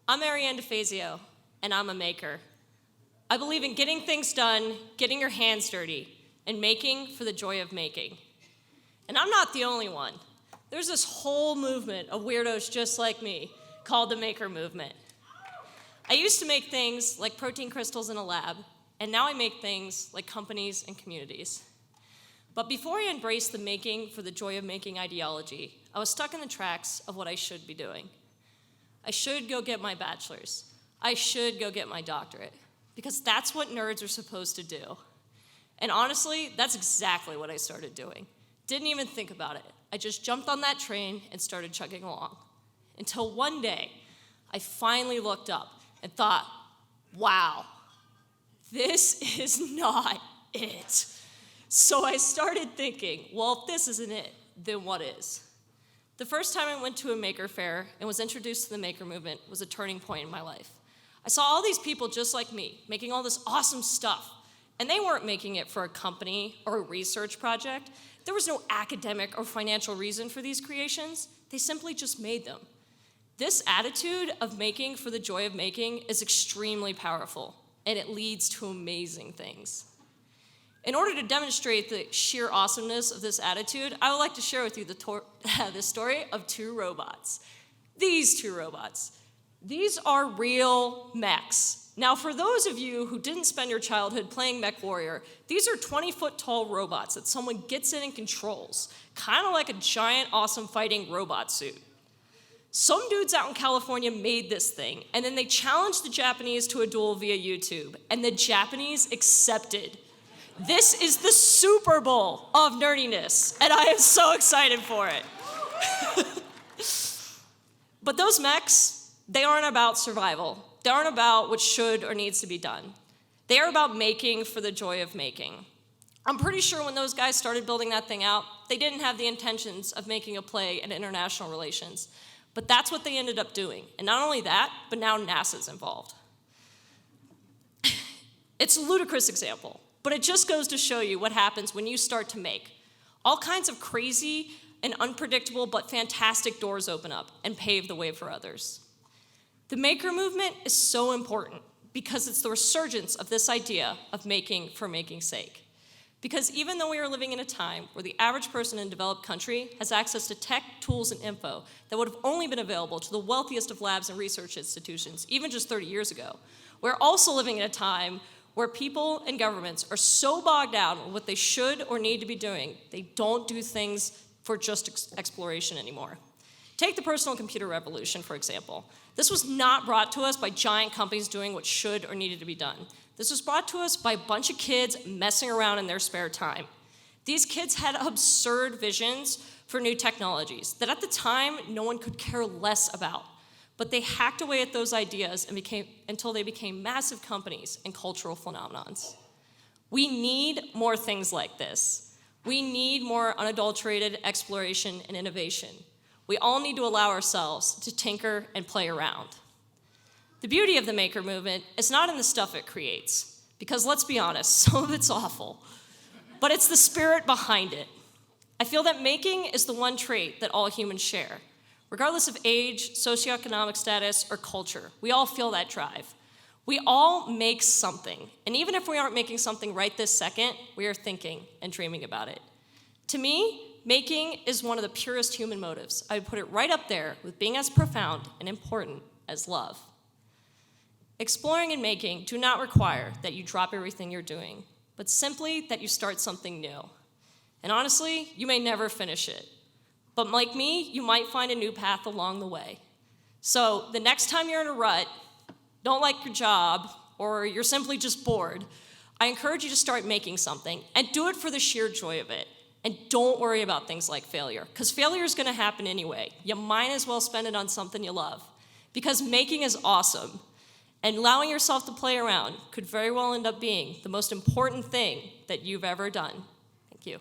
I'm Arieann DeFazio, and I'm a maker. I believe in getting things done, getting your hands dirty, and making for the joy of making. And I'm not the only one. There's this whole movement of weirdos just like me called the maker movement. I used to make things like protein crystals in a lab, and now I make things like companies and communities. But before I embraced the making for the joy of making ideology, I was stuck in the tracks of what I should be doing. I should go get my bachelor's. I should go get my doctorate, because that's what nerds are supposed to do. And honestly, that's exactly what I started doing. Didn't even think about it. I just jumped on that train and started chugging along. Until one day, I finally looked up and thought, wow, this is not it. So I started thinking, well, if this isn't it, then what is? The first time I went to a maker fair and was introduced to the maker movement was a turning point in my life. I saw all these people just like me, making all this awesome stuff, and they weren't making it for a company or a research project. There was no academic or financial reason for these creations. They simply just made them. This attitude of making for the joy of making is extremely powerful, and it leads to amazing things. In order to demonstrate the sheer awesomeness of this attitude, I would like to share with you the story of two robots. These two robots. These are real mechs. Now, for those of you who didn't spend your childhood playing Mech Warrior, these are 20-foot-tall robots that someone gets in and controls, kind of like a giant, awesome fighting robot suit. Some dudes out in California made this thing, and then they challenged the Japanese to a duel via YouTube, and the Japanese accepted. This is the Super Bowl of nerdiness, and I am so excited for it. But those mechs, they aren't about survival. They aren't about what should or needs to be done. They are about making for the joy of making. I'm pretty sure when those guys started building that thing out, they didn't have the intentions of making a play in international relations. But that's what they ended up doing. And not only that, but now NASA's involved. It's a ludicrous example, but it just goes to show you what happens when you start to make. All kinds of crazy and unpredictable but fantastic doors open up and pave the way for others. The maker movement is so important because it's the resurgence of this idea of making for making's sake. Because even though we are living in a time where the average person in a developed country has access to tech, tools, and info that would have only been available to the wealthiest of labs and research institutions, even just 30 years ago, we're also living in a time where people and governments are so bogged down with what they should or need to be doing, they don't do things for just exploration anymore. Take the personal computer revolution, for example. This was not brought to us by giant companies doing what should or needed to be done. This was brought to us by a bunch of kids messing around in their spare time. These kids had absurd visions for new technologies that at the time no one could care less about. But they hacked away at those ideas until they became massive companies and cultural phenomenons. We need more things like this. We need more unadulterated exploration and innovation. We all need to allow ourselves to tinker and play around. The beauty of the maker movement is not in the stuff it creates, because let's be honest, some of it's awful, but it's the spirit behind it. I feel that making is the one trait that all humans share. Regardless of age, socioeconomic status, or culture, we all feel that drive. We all make something, and even if we aren't making something right this second, we are thinking and dreaming about it. To me, making is one of the purest human motives. I would put it right up there with being as profound and important as love. Exploring and making do not require that you drop everything you're doing, but simply that you start something new. And honestly, you may never finish it. But like me, you might find a new path along the way. So the next time you're in a rut, don't like your job, or you're simply just bored, I encourage you to start making something and do it for the sheer joy of it. And don't worry about things like failure, because failure is going to happen anyway. You might as well spend it on something you love, because making is awesome. And allowing yourself to play around could very well end up being the most important thing that you've ever done. Thank you.